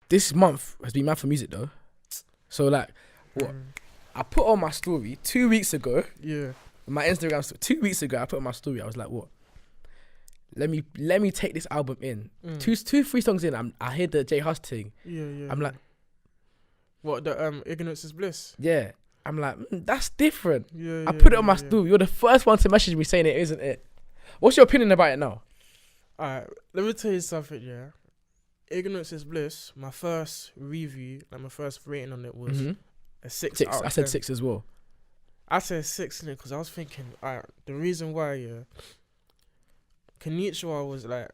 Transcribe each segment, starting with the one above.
this month has been mad for music though. So like, what? I put on my story 2 weeks ago. Yeah. My Instagram 2 weeks ago, I put on my story. I was like, what? Let me take this album in. 2-3 songs in, I hear the J Hus thing. Yeah. I'm like, what, the ignorance is bliss? yeah. I'm like, that's different. Yeah. I put it on my story. You're the first one to message me saying it, isn't it? What's your opinion about it now? Alright, let me tell you something, yeah. Ignorance is bliss. My first review, like my first rating on it was a 6 out of 10. I said 6 as well. I said 6 in it because I was thinking, the reason why, yeah, Konnichiwa was like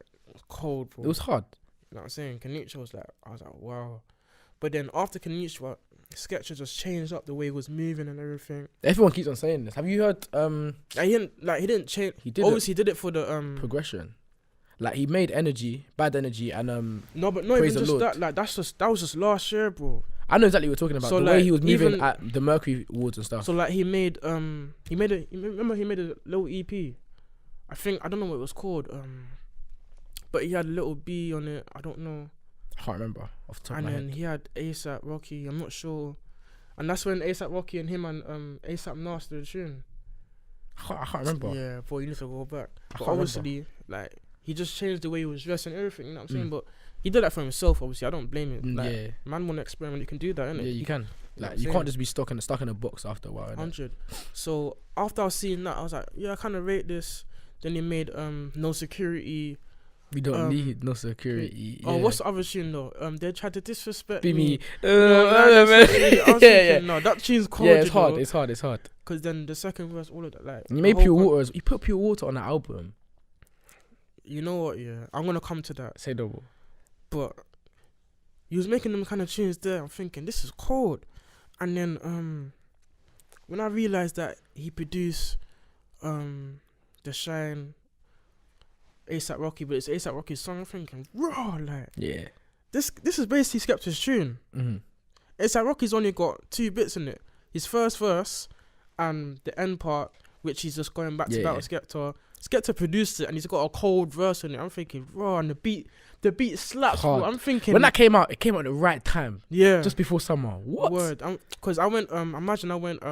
cold, bro. It was hard. You know what I'm saying? Konnichiwa was like, I was like, wow. But then after Konnichiwa, Skepta just changed up the way he was moving and everything. Everyone keeps on saying this. Have you heard? He didn't change. He did. Obviously, he did it for the progression. Like he made bad energy, and No, but not even just that. Like that was just last year, bro. I know exactly what you're talking about. So the way he was moving at the Mercury Awards and stuff. So like he made a little EP. I don't know what it was called. But he had a little B on it. I don't know. I can't remember off the top of my head. head. And then he had ASAP Rocky. I'm not sure. And that's when ASAP Rocky and him and ASAP Nas did the tune. I can't remember. Yeah, boy, you need to go back. But remember. Obviously, like he just changed the way he was dressed and everything. You know what I'm saying? But he did that for himself. Obviously, I don't blame him. Like, yeah, man, want to experiment. You can do that, innit? yeah, you can. Like you can't just be stuck in a box after a while. 100. So after I was seeing that, I was like, yeah, I kind of rate this. Then he made No Security. We don't need no security. Oh, what's the other tune though? They tried to disrespect me. I was thinking, no, that tune's cold. Yeah, it's hard. Because then the second verse, all of that, like you made Pure Water. You put Pure Water on the album. You know what? Yeah, I'm gonna come to that. Say double. But he was making them kind of tunes there. I'm thinking this is cold. And then when I realized that he produced The Shine, ASAP Rocky, but it's ASAP Rocky's song, I'm thinking, raw, like, yeah, this is basically Skepta's tune. ASAP Rocky's only got 2 bits in it: his first verse and the end part, which he's just going back to back with Skepta. Skepta produced it, and he's got a cold verse in it. I'm thinking, raw, and the beat slaps. Bro. I'm thinking when that came out, it came out at the right time. Yeah, just before summer. What? Word? Because I went. Imagine I went.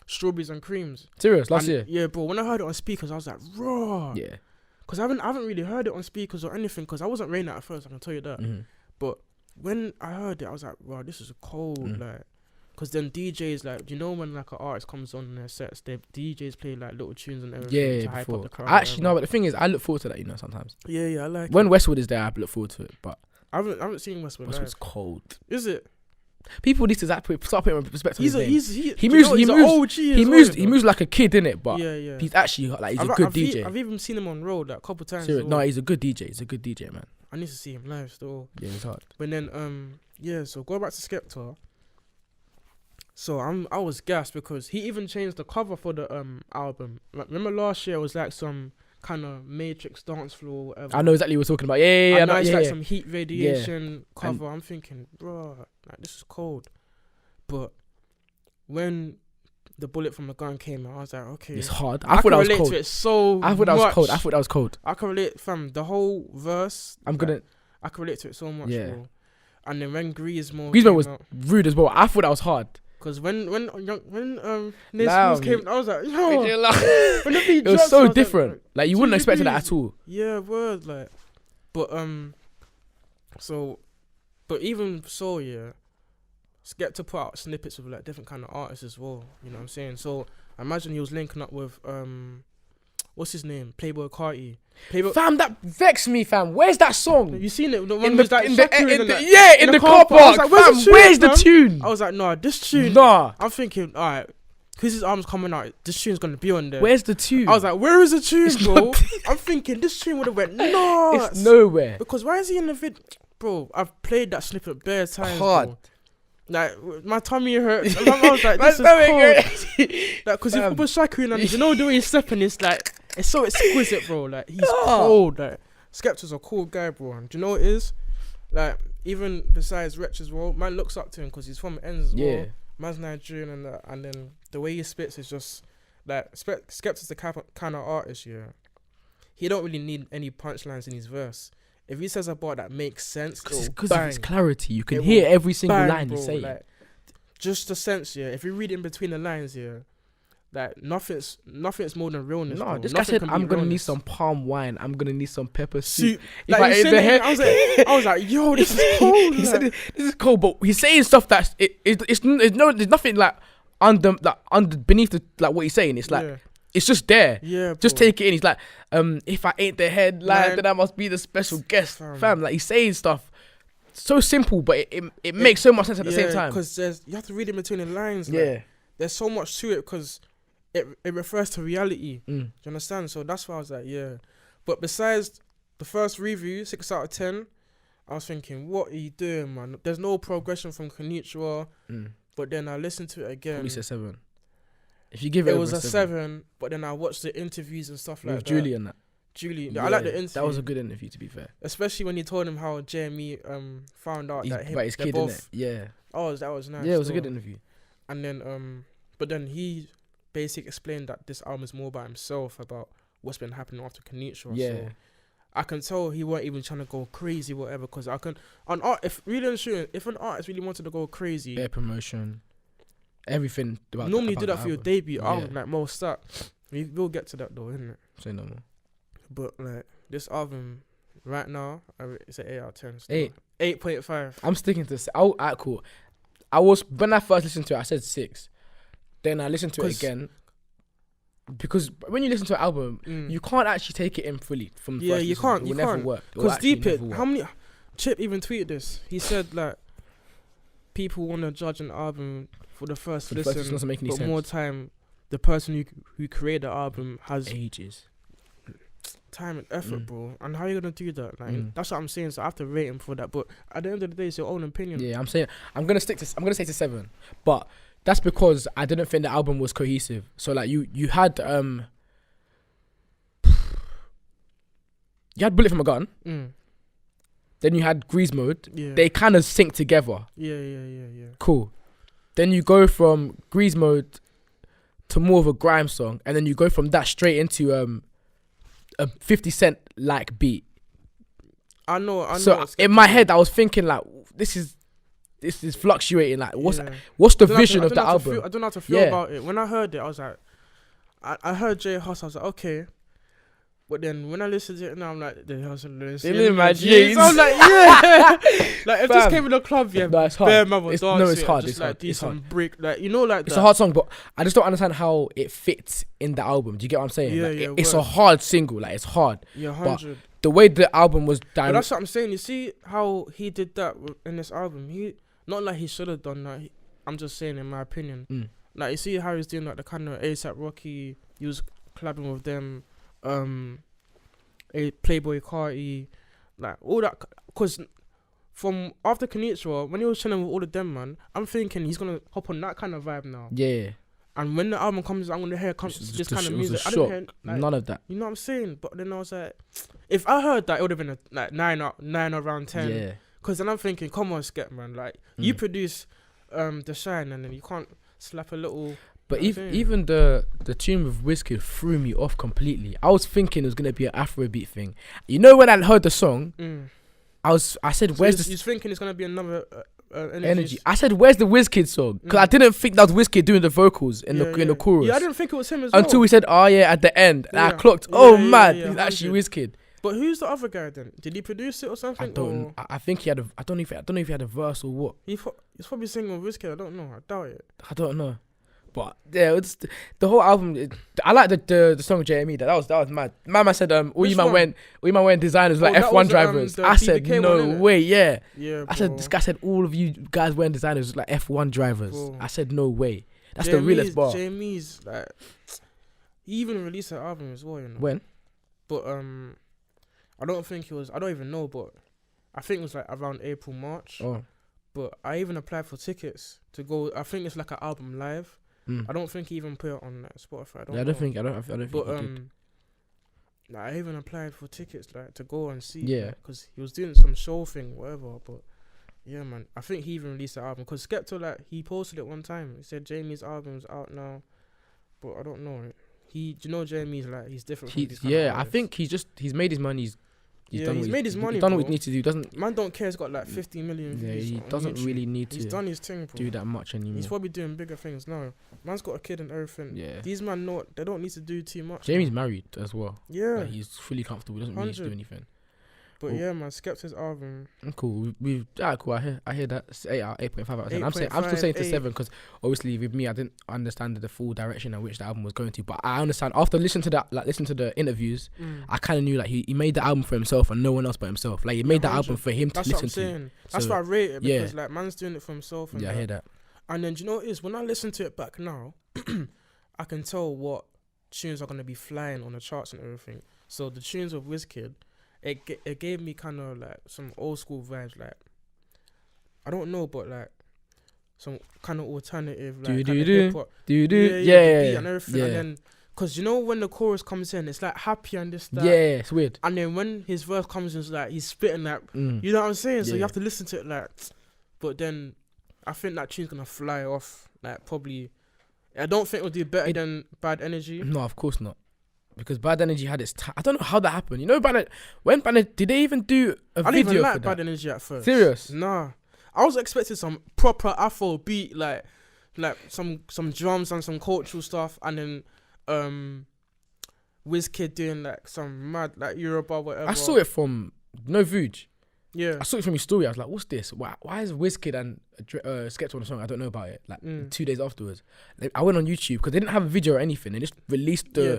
Strawberries and Creams. Serious? Last year? Yeah, bro. When I heard it on speakers, I was like, raw. Yeah. Because I haven't really heard it on speakers or anything. Because I wasn't rating it at first. I can tell you that. But when I heard it, I was like, wow, this is cold. Like, because then DJs, like, you know when like an artist comes on their sets, the DJs play like little tunes and everything to hype up the crowd. Actually, no, but the thing is, I look forward to that. You know, sometimes. Yeah, I like. When Westwood is there, I look forward to it. But I haven't seen Westwood. Westwood's cold. Is it? People need to start putting respect on his name. He moves like a kid, innit? But yeah. he's actually like he's a good DJ. I've even seen him on road like a couple times. No, he's a good DJ. He's a good DJ, man. I need to see him live still. Yeah, it's hard. But then so go back to Skepta. So I was gassed because he even changed the cover for the album. Like, remember last year it was like some kind of Matrix dance floor or whatever. I know exactly what we're talking about. Yeah. And now it's like some heat radiation cover. I'm thinking, bro, like this is cold. But when the bullet from the gun came out, I was like, okay, it's hard. I thought that was cold. To it so I thought that was cold. I can relate, fam. The whole verse. I can relate to it so much, bro. And then when Griezmann was rude as well. I thought that was hard. Because when Nate came, I was like, yo, when the beat it was dropped, so different. Like you wouldn't expect that at all. Yeah, word, like, but even so, yeah, Skepta put out snippets of like different kind of artists as well. You know what I'm saying? So I imagine he was linking up with what's his name, Playboy Carti. Fam, that vexed me, fam. Where's that song? Have you seen it? The one in was the, like in the car park. Like, fam, where's the tune? I was like, nah, this tune. Nah. I'm thinking, all right, because his album's coming out, this tune's gonna be on there. Where's the tune? I was like, where is the tune, bro? I'm thinking this tune would have went nuts. It's nowhere. Because why is he in the vid? Bro, I've played that snippet bare times. Hard. Bro. Like my tummy hurt. I was like, this is cold. Like, because if Uber Shaku and you know the way he's stepping, it's like it's so exquisite, bro. Like he's cold. Like Skepta's a cool guy, bro. And do you know what it is? Like even besides Wretch as well, man looks up to him because he's from ends as well. Man's Nigerian and that, and then the way he spits is just like Skepta's the kind of artist. Yeah, he don't really need any punchlines in his verse. if he says a bar that makes sense, because of its clarity, you can hear every single line he's saying. Like, just the sense, yeah. If you read in between the lines, yeah, like nothing's more than realness. No, bro. this guy Nothing said, can "I'm beat gonna need realness." some palm wine. I'm gonna need some pepper soup." Like, If I ate the head, I was like, "Yo, this is cold." He said, "This is cold," but he's saying stuff that's there's nothing like beneath the like what he's saying. It's like it's just there. Yeah, bro. Just take it in. He's like, if I ain't the headline, then I must be the special guest, fam. Like, he's saying stuff so simple, but it makes so much sense at the same time. Because you have to read in between the lines. Yeah. Like, there's so much to it because it refers to reality. Do you understand? So that's why I was like, yeah. But besides the first review, 6 out of 10, I was thinking, what are you doing, man? There's no progression from Kulture. But then I listened to it again. Probably said 7. If you give it, it was a 7. But then I watched the interviews and stuff like that. Julie and that. I like the interview. That was a good interview, to be fair. Especially when you told him how JME found out that his kid, both. Yeah. Oh, that was nice. Yeah, it was a good interview. And then but then he basically explained that this album is more about himself, about what's been happening after Kulture. Yeah. So I can tell he weren't even trying to go crazy, whatever. Because if an artist really wanted to go crazy, their promotion, everything. Normally do that for your debut album, like Mostack. We will get to that though, isn't it? Say no more. But like this album, right now, it's an 8 out of 10. Still. 8.5. I'm sticking to. Alright, cool. When I first listened to it, I said 6. Then I listened to it again. Because when you listen to an album, you can't actually take it in fully from the first listen. It will never work. Because deep it, how many? Chip even tweeted this. He said like, people want to judge an album for the first listen, doesn't make any sense. More time, the person who created the album has ages. Time and effort, bro. And how are you gonna do that? Like that's what I'm saying. So I have to rate him for that. But at the end of the day, it's your own opinion. Yeah, I'm saying I'm gonna say to 7, but that's because I didn't think the album was cohesive. So like you had Bullet from a Gun. Then you had Grease Mode. Yeah. They kind of sync together. Yeah. Cool. Then you go from Grease Mode to more of a grime song, and then you go from that straight into a 50 Cent like beat. I know. So in my head, I was thinking like, this is fluctuating. Like, what's the vision of the album? I don't know how to feel about it. When I heard it, I was like, I heard J Hus. I was like, okay. But then when I listened to it now, I'm like, the hustlers. They in my jeans. I'm like, yeah. Like if this came in the club, yeah, no, it's hard. It's hard. Just like do some break, like like it's a hard song, but I just don't understand how it fits in the album. Do you get what I'm saying? Yeah, it's a hard single. Like, it's hard. Yeah, 100. But the way the album was done. But that's what I'm saying. You see how he did that in this album. He not like he should have done that. I'm just saying, in my opinion. Like, you see how he's doing like the kind of ASAP Rocky. He was collabing with them. A Playboy Carti, like all that, because from after Kulture, when he was chilling with all of them, man, I'm thinking he's gonna hop on that kind of vibe now. Yeah. And when the album comes, I'm gonna hear this kind of music. I don't hear none of that. You know what I'm saying? But then I was like, if I heard that, it would have been a 9 around 10. Yeah. Because then I'm thinking, come on, Skep, man, like you produce The Shine, and then you can't slap a little. But even the tune with Wizkid threw me off completely. I was thinking it was gonna be an Afrobeat thing. You know, when I heard the song, I said, "Where's this?" You're thinking it's gonna be another energy. I said, "Where's the Wizkid song?" Because I didn't think that was Wizkid doing the vocals in the chorus. Yeah, I didn't think it was him as well. Until we said, "Oh yeah," at the end, and I clocked. Oh man, he's actually Wizkid. But who's the other guy then? Did he produce it or something? I think he had I don't know if he had a verse or what. He's probably singing with Wizkid. I don't know. I doubt it. I don't know. But yeah, it's the whole album. I like the song JME. That was mad. Man said, all you man wearing designers like F1 drivers. I said, no way. Yeah. Yeah. I said, this guy said, all of you guys wearing designers like F1 drivers. Bro. I said, no way. That's the realest bar. JME's like, he even released an album as well. You know? When? But I don't think it was. I don't even know. But I think it was like around April, March. Oh. But I even applied for tickets to go. I think it's like an album live. I don't think he even put it on Spotify. I don't think. But I even applied for tickets like to go and see. Yeah. Because he was doing some show thing, whatever. But yeah, man, I think he even released the album. Because Skepta, like, he posted it one time. He said Jamie's album's out now, but I don't know. Do you know Jamie's like he's different from these kind of I think he's made his money. He's made his money. He's done what he needs to do. Doesn't man don't care. He's got like 50 million views. He doesn't really need to. He's done his thing, bro. Do that much anymore. He's probably doing bigger things now. Man's got a kid and everything. Yeah. These man they don't need to do too much. Jamie's married as well. Yeah. Like, he's fully comfortable. Doesn't really need to do anything. But yeah, man, Skepta's album. Cool. Cool. I hear that. 8.5 out of 10. I'm still saying to 7 because obviously with me I didn't understand the full direction in which the album was going to. But I understand after listening to that, like listening to the interviews, I kind of knew like he made the album for himself and no one else but himself. Like he made the album for him to listen to. That's why I rate it because like man's doing it for himself. And I hear that. And then do you know what it is? When I listen to it back now, I can tell what tunes are gonna be flying on the charts and everything. So the tunes of Wizkid. It gave me kind of like some old school vibes, like I don't know, but like some kind of alternative, like yeah, and everything. And then, cause you know when the chorus comes in, it's like happy and this that. Yeah, it's weird. And then when his verse comes in, it's like he's spitting like, you know what I'm saying? So you have to listen to it like. But then, I think that tune's gonna fly off. Like probably, I don't think it'll do better than Bad Energy. No, of course not. Because Bad Energy had its time. I don't know how that happened. You know, did they even do a video? I didn't even like for Bad that? Energy at first. Serious? Nah. I was expecting some proper Afro beat, like some drums and some cultural stuff, and then Wizkid doing like some mad like Yoruba whatever. I saw it from No Vuj. Yeah. I saw it from his story. I was like, what's this? Why is Wizkid and Skepta on the song? I don't know about it. Like 2 days afterwards. I went on YouTube because they didn't have a video or anything. They just released the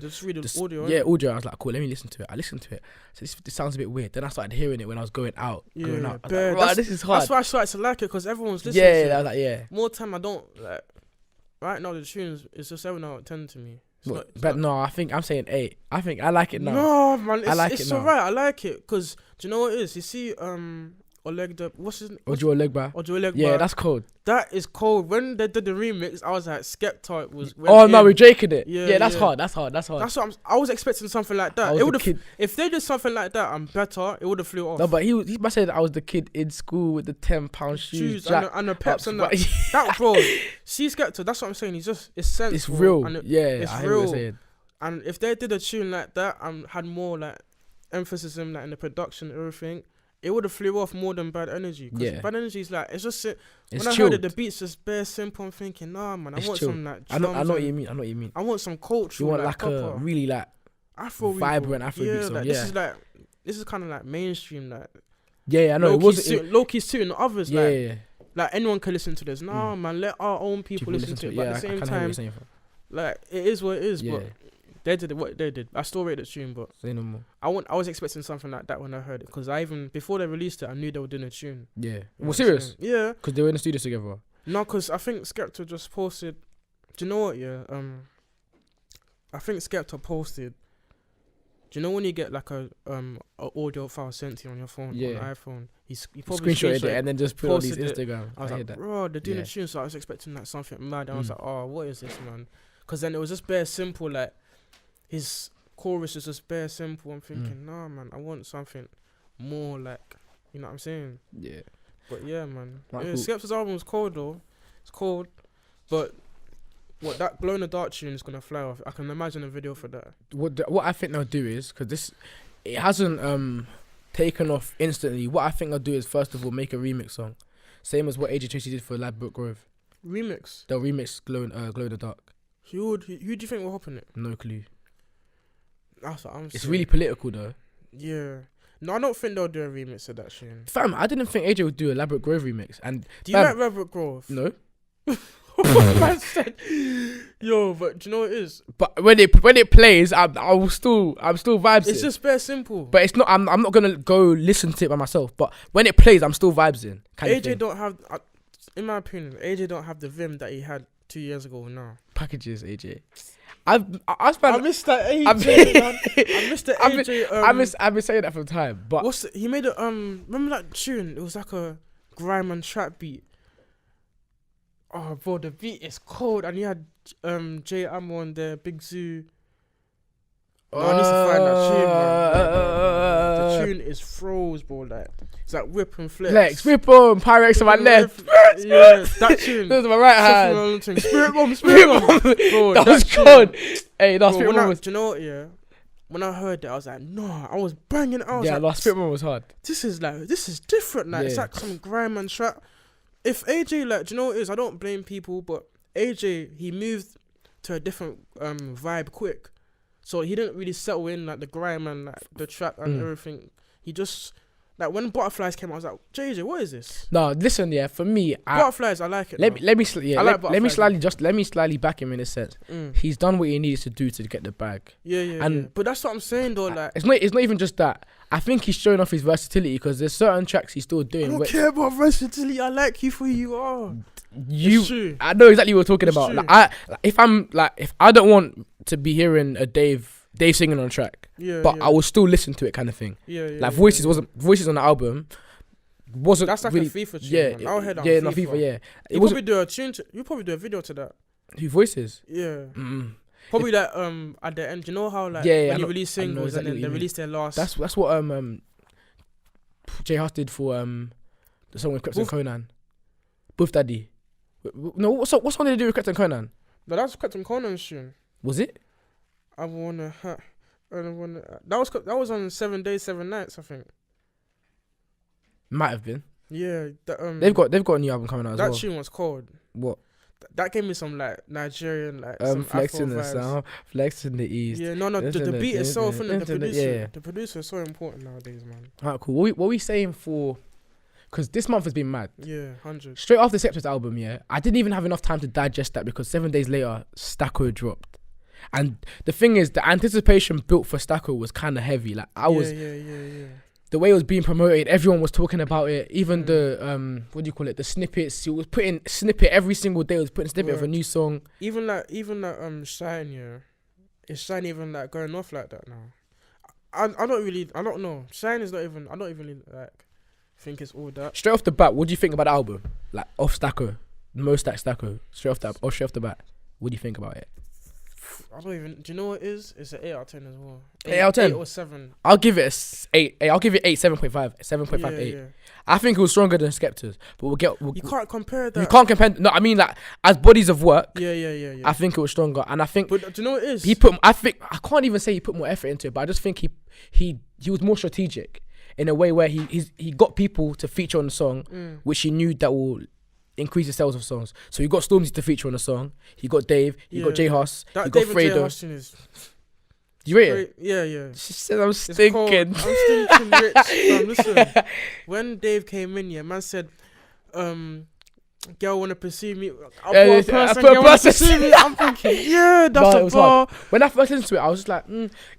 audio. Yeah, audio. I was like, cool, let me listen to it. I listened to it. So this sounds a bit weird. Then I started hearing it when I was going out. I was like, right, this is hard. That's why I started to like it because everyone's listening to it. I was like, More time I don't like. Right now the tunes, it's a 7 out of 10 to me. No, I think I'm saying 8. I think I like it now. No, man, it's alright. I like it because do you know what it is? You see, what's his name? Ojo Olegba. Yeah, that's cold. That is cold. When they did the remix, I was like, Skepta was. No, we're jaking it. Yeah, that's hard. That's hard. That's what I was expecting something like that. It would have. If they did something like that, I'm better. It would have flew off. No, but he must say that I was the kid in school with the £10 shoes and the peps and that. That bro, see Skepta. That's what I'm saying. It's sensible. It's real. And it's real. And if they did a tune like that and had more like emphasis in like in the production and everything, it would have flew off more than Bad Energy. Because Bad Energy is like, it's just when I heard it, the beat's just bare simple. I'm thinking, nah, man, I want some like. I know what you mean. I want some culture. You want like a really like Afro vibrant Afrobeat song. Like, this is kind of like mainstream. Like I know. It wasn't low-key suiting the others. Like anyone can listen to this. Nah, man, let our own people listen to it. But at the same time, like it is what it is. But they did what they did. I still rate the tune, but say no more. I was expecting something like that when I heard it because before they released it, I knew they were doing a tune. Yeah. Well, serious? Yeah. Because they were in the studio together. No, because I think Skepta just posted. Do you know what? Yeah. I think Skepta posted. Do you know when you get like a audio file sent to you on your phone on an iPhone? He probably screenshotted it and then just put it on his Instagram. I was like, bro, they're doing a tune, so I was expecting like something mad. I was like, oh, what is this, man? Because then it was just bare simple, like. His chorus is just bare simple. I'm thinking, nah, man, I want something more like, you know what I'm saying? Yeah. But yeah, man. Cool. Skepta's album was cold though. It's cold, but that Glow in the Dark tune is gonna fly off. I can imagine a video for that. What I think they'll do is because it hasn't taken off instantly. What I think they'll do is first of all make a remix song, same as what AJ Tracy did for Ladbroke Grove. Remix. They'll remix Glow in the Dark. Who do you think will hop in it? No clue. That's what I'm saying. It's really political though. Yeah. No, I don't think they'll do a remix of that tune. Fam, I didn't think AJ would do a Ladbroke Grove remix. And do you like Ladbroke Grove? No. Man said, yo, but do you know what it is? But when it plays, I'm still vibes. It's just bare simple. But it's not. I'm not gonna go listen to it by myself. But when it plays, I'm still vibes in. AJ don't have, in my opinion, AJ don't have the vim that he had 2 years ago now. Packages, AJ. I missed that AJ, man. I missed the AJ. I've been saying that for time. But he made a remember that tune? It was like a grime and trap beat. Oh, bro, the beat is cold, and he had Jay Amo on there, Big Zoo. No, I need to find that tune, man. The tune is froze, bro. Like it's like whip and flex. Whip on, Pyrex on my left. Yeah, that tune. Those are my right hand. Spirit bomb. Bro, that was cold. Hey, that's Spirit bomb. Do you know what? Yeah, when I heard that, I was like, no, I was banging it. I was Yeah, like, Last Spirit Man was hard. this is different. Like, it's like some grime and trap. If AJ, like, do you know what it is? I don't blame people, but AJ, he moved to a different vibe quick. So he didn't really settle in, like, the grime and, like, the trap and everything. He just, like, when Butterflies came out, I was like, JJ, what is this? No, listen, yeah, for me, Butterflies, I like it. Let me slightly back him in a sense. Mm. He's done what he needed to do to get the bag. Yeah. But that's what I'm saying, though. Like, it's not even just that. I think he's showing off his versatility because there's certain tracks he's still doing. I don't care about versatility. I like you for who you are. It's true. I know exactly what we're talking about. true. If I don't want to be hearing a Dave singing on a track, but I will still listen to it, kind of thing. Like Voices on the album wasn't. That's like really, a FIFA tune. Yeah, I'll head on yeah, FIFA. no, FIFA, yeah. You probably do a tune. You probably do a video to that. Who Voices? Yeah. Probably like at the end. You know how like when you release singles exactly and then they release their last. That's what J Hus did for the song with Skepta and Conan. Boof Daddy. No, what song did they do with Skepta and Conan? No, that's Skepta and Conan's tune. Was it? I wanna. That was on 7 Days, 7 Nights, I think. Might have been. Yeah. They've got a new album coming out as well. That tune was cold. What? That gave me some like Nigerian like flexing the vibes. Sound, flexing the east. Yeah, no, the beat is so funny. The producer is so important nowadays, man. Alright, cool. What we saying for? Because this month has been mad. Yeah, 100. Straight after Skepta's album, yeah, I didn't even have enough time to digest that because 7 days later, Stacko dropped. And the thing is, the anticipation built for Stacko was kind of heavy. Like the way it was being promoted, everyone was talking about it. Even the the snippets. He was putting snippet every single day. He was putting snippet of a new song. Even that Shine, yeah, is Shine even like going off like that now? I don't know. Shine is not even. I don't even like think it's all that. Straight off the bat, what do you think about the album? Like off Stacko, Mostack Stacko. Straight off the bat, what do you think about it? I don't even. Do you know what it is? It's an 8 out of 10 as well. 8 out of 10 or 7. I'll give it a 8. I'll give it 8, 7.5, 7.5, 8. Yeah. I think it was stronger than Skepta's, but you can't compare that. You can't compare. No, I mean like as bodies of work. Yeah. I think it was stronger, and I think. But do you know what it is? I can't even say he put more effort into it, but I just think he was more strategic in a way where he got people to feature on the song, which he knew that will increase the sales of songs. So he got Stormzy to feature on the song. He got Dave. He got J Hus. He got Fredo. You rate it? Yeah. She said I'm stinking. I'm stinking rich. Listen, when Dave came in, man said, girl wanna pursue me. I put a person pursue me. I'm thinking, yeah, that's a bar. When I first listened to it, I was just like,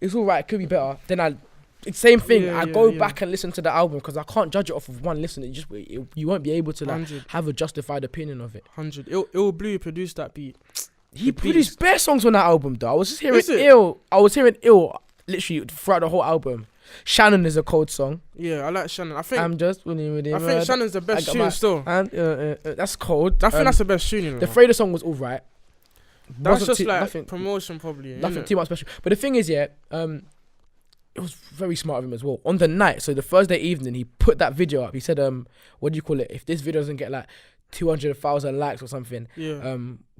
it's alright, it could be better. Then same thing. I go back and listen to the album because I can't judge it off of one listen. You won't be able to like have a justified opinion of it. 100. Ill Blue produced that beat. He produced bare songs on that album though. I was just hearing Ill. I was hearing Ill literally throughout the whole album. Shannon is a cold song. Yeah, I like Shannon. I think I'm just winning with him. I think Shannon's the best tune still. And that's cold. I think that's the best tune. You know? The Fredo song was alright. That's just like promotion probably. Nothing too much special. But the thing is, it was very smart of him as well. On the night, so the Thursday evening, he put that video up. He said, what do you call it? If this video doesn't get like 200,000 likes or something,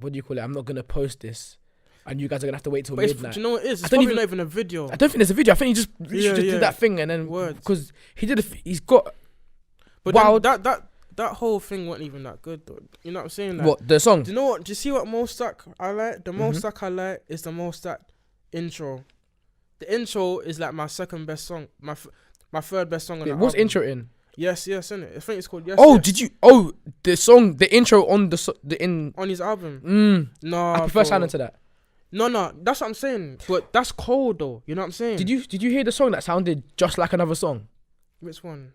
what do you call it? I'm not gonna post this, and you guys are gonna have to wait till midnight. Do you know what it is? It's probably not even a video. I don't think there's a video. I think he just did that thing and then because he did. He's got. But wild. That whole thing wasn't even that good though. You know what I'm saying? Like, what the song? Do you know what? Do you see what Mostack I like? The Mostack I like is the Mostack intro. The intro is like my second best song, my third best song on the album. What's intro in? Yes, innit? I think it's called Yes. Oh, Yes. did you? Oh, the song, the intro on on his album. No, I prefer Shannon to that. No, that's what I'm saying. But that's cold though. You know what I'm saying? Did you hear the song that sounded just like another song? Which one?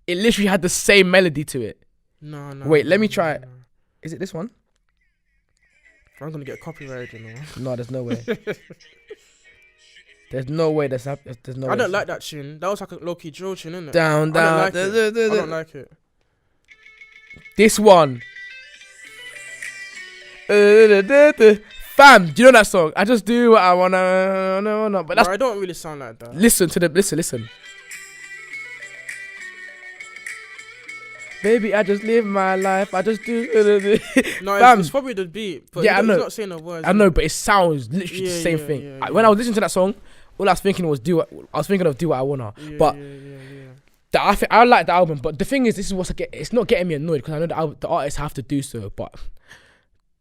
It literally had the same melody to it. No. Wait, let me try it. Is it this one? I'm gonna get copyrighted, you know. No, there's no way. There's no way that's happening. There's no way. I don't like that tune. That was like a low-key drill tune, isn't it? Down. I don't like it. This one. Fam, do you know that song? I just do what I wanna. No. But that's. I don't really sound like that. Listen to the. Listen. Baby, I just live my life. I just do. No, it's probably the beat. But yeah, I know. He's not saying the words. I know, but it sounds literally the same thing. Yeah. When I was listening to that song, all I was thinking was do what I wanna. Yeah, But yeah. I like the album. But the thing is, this is what's it's not getting me annoyed because I know the artists have to do so. But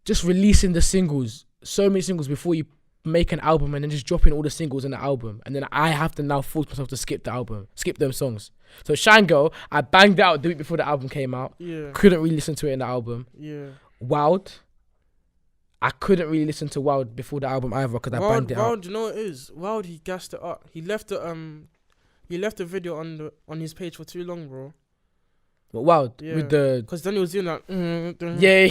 just releasing the singles, so many singles before you make an album, and then just dropping all the singles in the album, and then I have to now force myself to skip them songs. So Shine Girl, I banged out the week before the album came out. Yeah. Couldn't really listen to it in the album. Yeah. Wild, I couldn't really listen to Wild before the album either because I banged it out. Wild, you know what it is? Wild, he gassed it up. He left the video on his page for too long, bro. But Wild with the because then he was doing like yeah.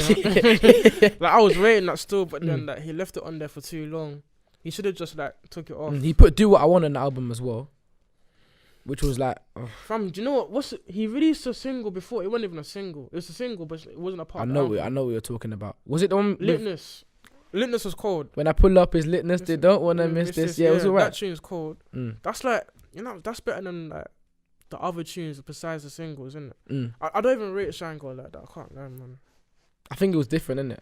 like I was rating that still, but then like he left it on there for too long. He should have just like took it off. He put Do What I Want on the album as well, which was like fam, do you know what? He released a single before. It wasn't even a single. It was a single, but it wasn't a part. I know what you're talking about. Was it the one Litness? Litness was cold. When I pull up his litness, they don't wanna miss this. Yeah, it was alright. That tune's cold. That's like, you know, that's better than like the other tunes besides the singles, isn't it? I don't even rate Shine Girl like that. I can't lie, man. I think it was different, innit?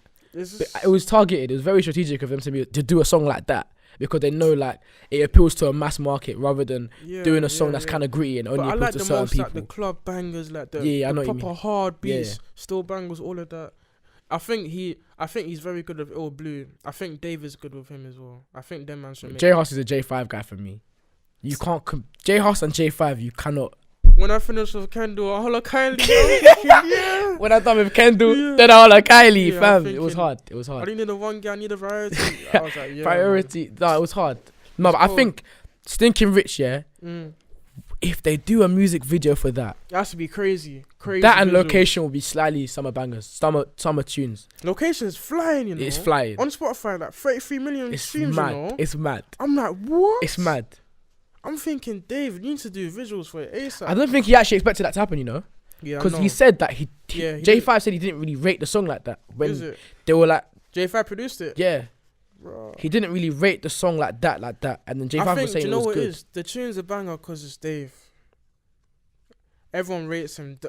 It was targeted. It was very strategic of them to do a song like that because they know like it appeals to a mass market rather than doing a song that's kind of gritty and only appeals to certain people. Like the club bangers, like the proper hard beats, still bangers, all of that. I think he's very good with Ill Blue. I think Dave is good with him as well. I think them man should make. J Hus is a J5 guy for me. You can't J Hus and J5. You cannot. When I finish with Kendall, I holla Kylie. When I done with Kendall, then I holla Kylie, fam. It was hard. I didn't need a one guy, I need a variety. I was like, priority. Man. No, it was hard. No, but I think Stinking Rich, if they do a music video for that, it has to be crazy. That and Location will be slightly summer bangers, summer tunes. Location is flying, you know. It's flying on Spotify, like 33 million streams. Mad. You know? It's mad. I'm like, what? It's mad. I'm thinking, Dave, you need to do visuals for it ASAP. I don't think he actually expected that to happen, you know. Yeah, because he said that he J5 said he didn't really rate the song like that when they were like J5 produced it. Yeah. Bro. He didn't really rate the song like that, and then J5 was saying it was good. Is? The tune's a banger because it's Dave. Everyone rates him.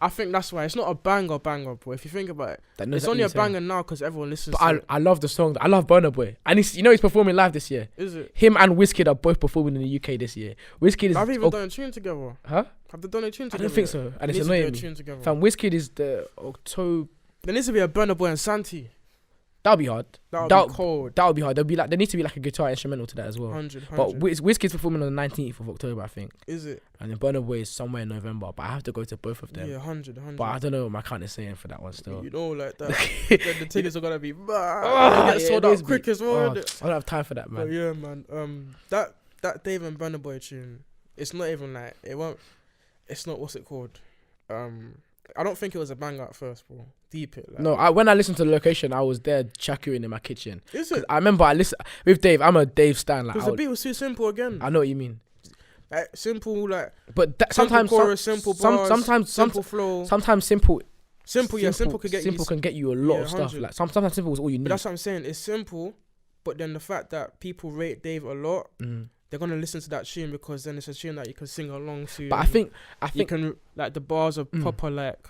I think that's why it's not a banger, bro. If you think about it, it's only a banger now because everyone listens. But to it. I love the song. I love Burna Boy, and he's performing live this year. Is it? Him and Wizkid are both performing in the UK this year. Wizkid is. Have they even done a tune together? Huh? Have they done a tune together? I don't think so, and it's annoying me. Fam, Wizkid is the October. There needs to be a Burna Boy and Santi. That'll be hard. That'll be cold. That'll be hard. There needs to be like a guitar instrumental to that as well. 100. But Wizkid's performing on the 19th of October, I think. Is it? And then Burna Boy is somewhere in November, but I have to go to both of them. Yeah, 100. But I don't know what my count is saying for that one still. You know, like that. The tickets are gonna be get sold out quick as well. I don't have time for that, man. But yeah, man. That Dave and Burna Boy tune, it's not even like it's not what's it called. I don't think it was a banger at first, bro. Deep it. Like, no, when I listened to the Location, I was there chakuing in my kitchen. Is it? I remember I listened with Dave. I'm a Dave stan. Like, because the beat was too simple again. I know what you mean. Like, simple, like. But sometimes chorus, simple bars, simple flow. Sometimes simple can get you a lot of stuff. Like sometimes simple is all you need. But that's what I'm saying. It's simple, but then the fact that people rate Dave a lot. They're gonna listen to that tune because then it's a tune that you can sing along to. But I think you can like the bars are proper like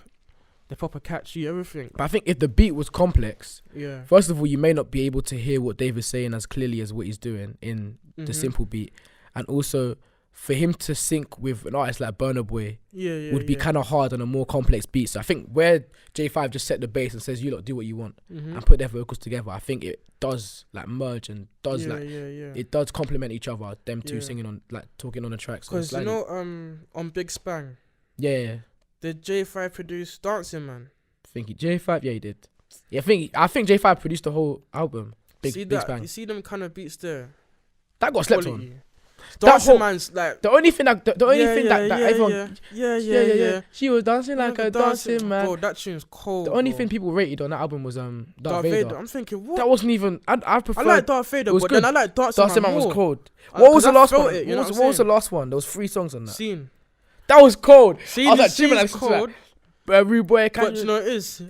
they're proper catchy, everything. But I think if the beat was complex, yeah. First of all, you may not be able to hear what Dave is saying as clearly as what he's doing in the simple beat, and also for him to sync with an artist like Burna Boy would be kind of hard on a more complex beat. So I think where J5 just set the bass and says, you lot do what you want and put their vocals together, I think it does like merge and does it does complement each other, them two singing on like talking on the tracks. Because you know on Big Spang, did J5 produce Dancing Man? I think J5, he did. Yeah, I think J5 produced the whole album. Big Spang. You see them kind of beats there? That got slept on. Dancing Man's like the only thing that everyone she was dancing like a dancing man. Bro, that tune's cold. The only thing people rated on that album was Darth Vader. I'm thinking what? That wasn't even. I prefer. I like Darth Vader, but then I like Dancing Man was cold. What was the last one? What was the last one? There was 3 songs on that. Scene. That was cold. Scene is cold. Rude boy, but you know it is. Do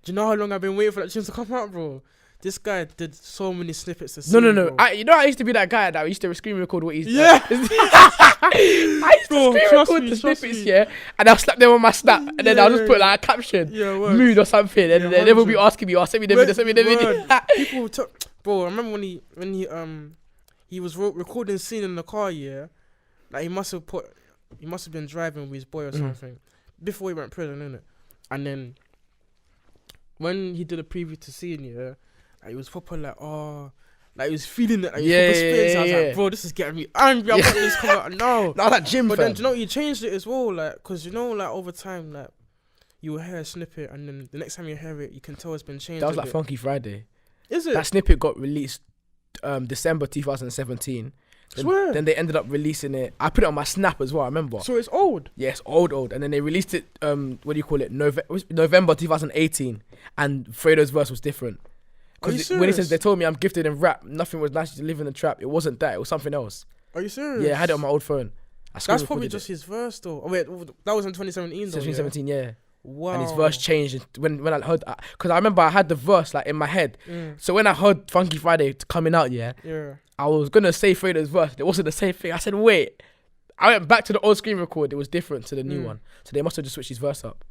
you know how long I've been waiting for that tune to come out, bro? This guy did so many snippets. No. I used to be that guy that used to screen record what he's I used to screen record the snippets, and I'll slap them on my snap, and then I'll just put like a caption, mood or something, and then they will be asking me, send me the video. People bro, I remember when he he was recording scene in the car. Yeah, like he must have been driving with his boy or something before he went prison, innit? And then when he did a preview to scene, yeah, like, he was proper like, oh. Like, he was feeling it. Like, I was like, bro, this is getting me angry. I want this to come out now. Not that gym, but then, do you know, he changed it as well. Like, because, you know, like, over time, like, you will hear a snippet, and then the next time you hear it, you can tell it's been changed. That was like Funky Friday. Is it? That snippet got released December 2017. Then they ended up releasing it. I put it on my Snap as well, I remember. So it's old? Yes, old. And then they released it, November 2018. And Fredo's verse was different. Because when he says, they told me I'm gifted in rap, nothing was nice to live in the trap. It wasn't that, it was something else. Are you serious? Yeah, I had it on my old phone. That's probably just his verse though. Oh wait, that was in 2017 though. 2017, yeah. Wow. And his verse changed when I heard, because I remember I had the verse like in my head. So when I heard Funky Friday coming out, yeah, I was gonna say Fredo's verse. It wasn't the same thing. I said, wait. I went back to the old screen record. It was different to the new one. So they must have just switched his verse up.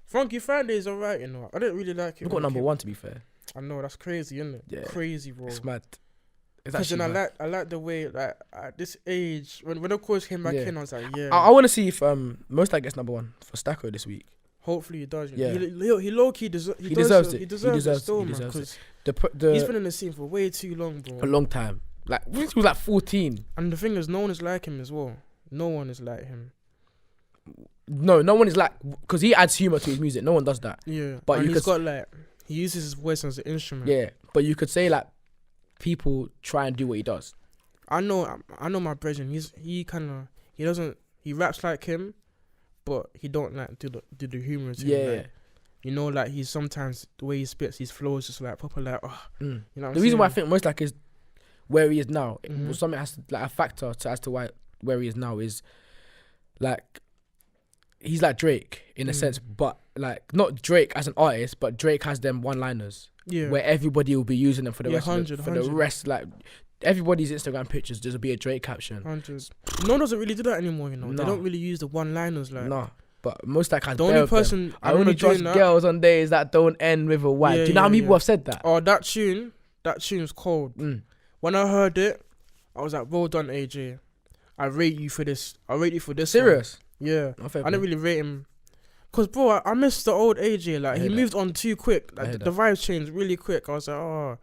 Funky Friday is alright, you know. I didn't really like it. We got number 1 to be fair. I know, that's crazy, isn't it? Yeah. Crazy, bro. It's mad. Because then I like the way, like, at this age, when the chorus came back in, I was like, yeah. I want to see if Mostack gets number 1 for Stacko this week. Hopefully he does. Yeah. He low-key deserves it. He deserves it. He deserves it still, man. Because he's been in the scene for way too long, bro. A long time. Like, he was like 14. And the thing is, no one is like him as well. No one is like him. No one is like, because he adds humor to his music. No one does that. Yeah. But he's got like, he uses his voice as an instrument. Yeah. But you could say like, people try and do what he does. I know my brethren. He raps like him, but he don't like do the humor to him. Like, you know, like he's sometimes the way he spits, his flow is just like proper like, you know. The reason why I think Mostack is where he is now, something has to, like a factor as to why where he is now is like he's like Drake in a sense, but like not Drake as an artist, but Drake has them one-liners. Yeah. Where everybody will be using them for the rest. The rest, like everybody's Instagram pictures, there'll be a Drake caption. 100. No one doesn't really do that anymore, you know. No. They don't really use the one-liners like. No, but Mostack has. The only person I only trust girls on days that don't end with a Y. Do you know how many people have said that? Oh, that tune's cold. When I heard it, I was like, well done, AJ. I rate you for this. Serious? One. Yeah. I didn't really rate him. Cause bro, I missed the old AJ. Like he moved on too quick. Like the vibes changed really quick. I was like, oh,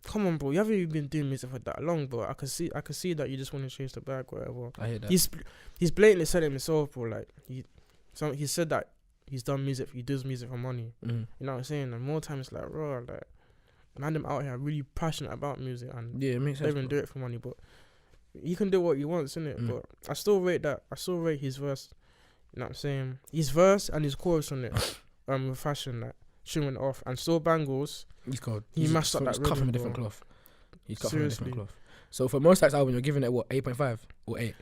come on, bro. You haven't even been doing music for that long, bro. I could see that you just want to chase the bag, whatever. I hear that. He's blatantly said it himself, bro. Like he said that he's done music. He does music for money. You know what I'm saying? And more times, like, bro, like, man, them out here really passionate about music and it makes sense. They even do it for money, but he can do what he wants, innit? But I still rate that. I still rate his verse. You know what I'm saying? His verse and his chorus on it, with fashion, like, showing off. And still Bangles. He's cold. He mashed up that rhythm, cut from a different cloth. He's cut from a different cloth. So for Mostack's album, you're giving it what, 8.5 or 8?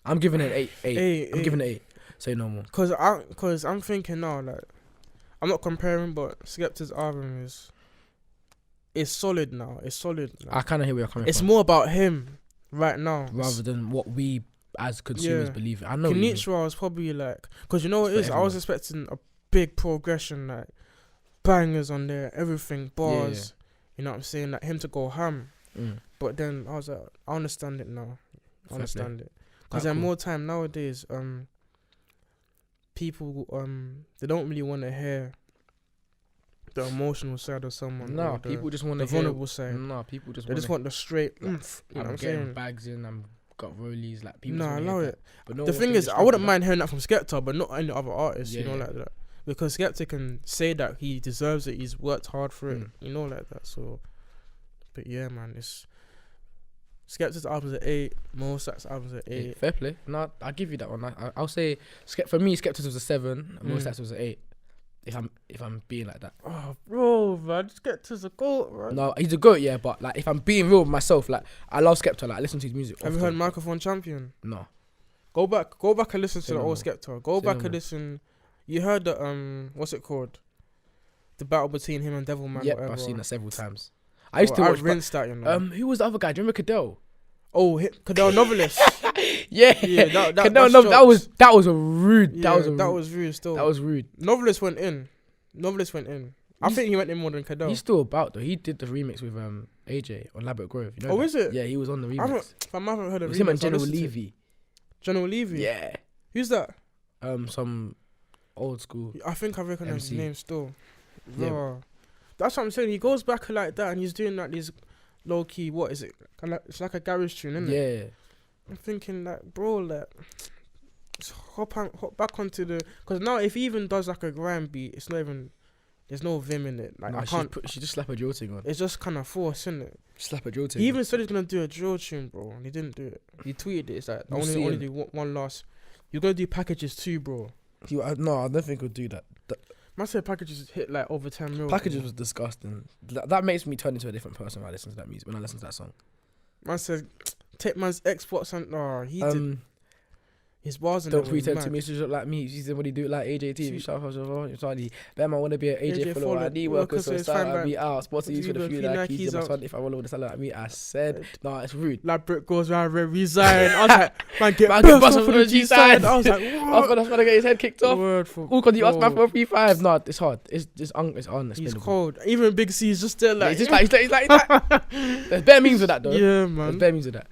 I'm giving it 8. I'm giving it 8. Say no more. Cause I'm thinking now, like, I'm not comparing, but Skepta's album is solid now. It's solid. Like, I kind of hear where you're coming from. It's more about him right now, rather than what we as consumers believe. I know. Kulture was probably like, cause you know what it is. I was expecting a big progression, like bangers on there, everything, bars. You know what I'm saying? Like him to go ham. But then I was like, I understand it now. I understand it. Cause then more time nowadays, people they don't really want to hear the emotional side of someone. No, people just want the vulnerable side. No, people just want the straight. You know what I'm saying? Bags in. I'm got rollies. Like people. No, I love it. But the thing is, I wouldn't mind hearing that from Skepta, but not any other artists. You know, like that. Because Skepta can say that he deserves it. He's worked hard for it. You know, like that. So, but yeah, man, it's Skepta's album's at 8. Mostack's album's at 8. Yeah, fair play. No, I'll give you that one. I'll say for me, Skepta's was a 7. And Mostack's was an 8. If I'm being like that. Oh, bro, man, Skepta's a goat, right? No, he's a goat, yeah. But like, if I'm being real with myself, like, I love Skepta. Like, I listen to his music. Have you heard Microphone Champion? No. Go back and listen to the old Skepta. Go back and listen. You heard the what's it called? The battle between him and Devilman. Yeah, I've seen that several times. I used to watch. Rinsed that, you know. Who was the other guy? Do you remember Cadell? Oh, Cadell Novelist. yeah. That was a rude. Yeah, that was rude. Still, that was rude. Novelist went in. I think he went in more than Cadell. He's still about though. He did the remix with AJ on Labatt Grove. You know Oh, that? is it? Yeah, he was on the remix. I haven't heard It of was him and General Levy. General Levy? Yeah. Who's that? Some old school. I think I recognize MC. his name still. Yeah. Oh. That's what I'm saying. He goes back like that and he's doing like these low key, what is it? It's like a garage tune, isn't it? Yeah. I'm thinking like, bro, like, just hop back onto the, because now if he even does like a grime beat, it's not even, there's no vim in it. Like, Nah, I can't. She just slap a drill thing on. It's just kind of forced, isn't it? Slap a drill thing. He even said he's gonna do a drill tune, bro, and he didn't do it. He tweeted it. It's like only do one last. You're gonna do packages too, bro. No, I don't think he'll do that. Man said packages hit like over 10 mil. Packages was disgusting. That makes me turn into a different person when I listen to that music. When I listen to that song. Man said, take man's Xbox and he did. His bars and don't pretend to me to look like me. She said, "What do you do like AJ TV? Better man want to be an AJ follower. I need workers, so start and be out. Sports use for the few Nikes. My son, if I roll with the salad like me, I said, nah, it's rude. Like Brick goes round red resign. I was like, man, get bust off for the G side. I was like, what? That's gonna get his head kicked off. All because you asked man for a 3-5. No, it's hard. It's on. He's cold. Even Big C is just still like. He's like that. There's bare memes of that though. Yeah, man. There's bare memes of that.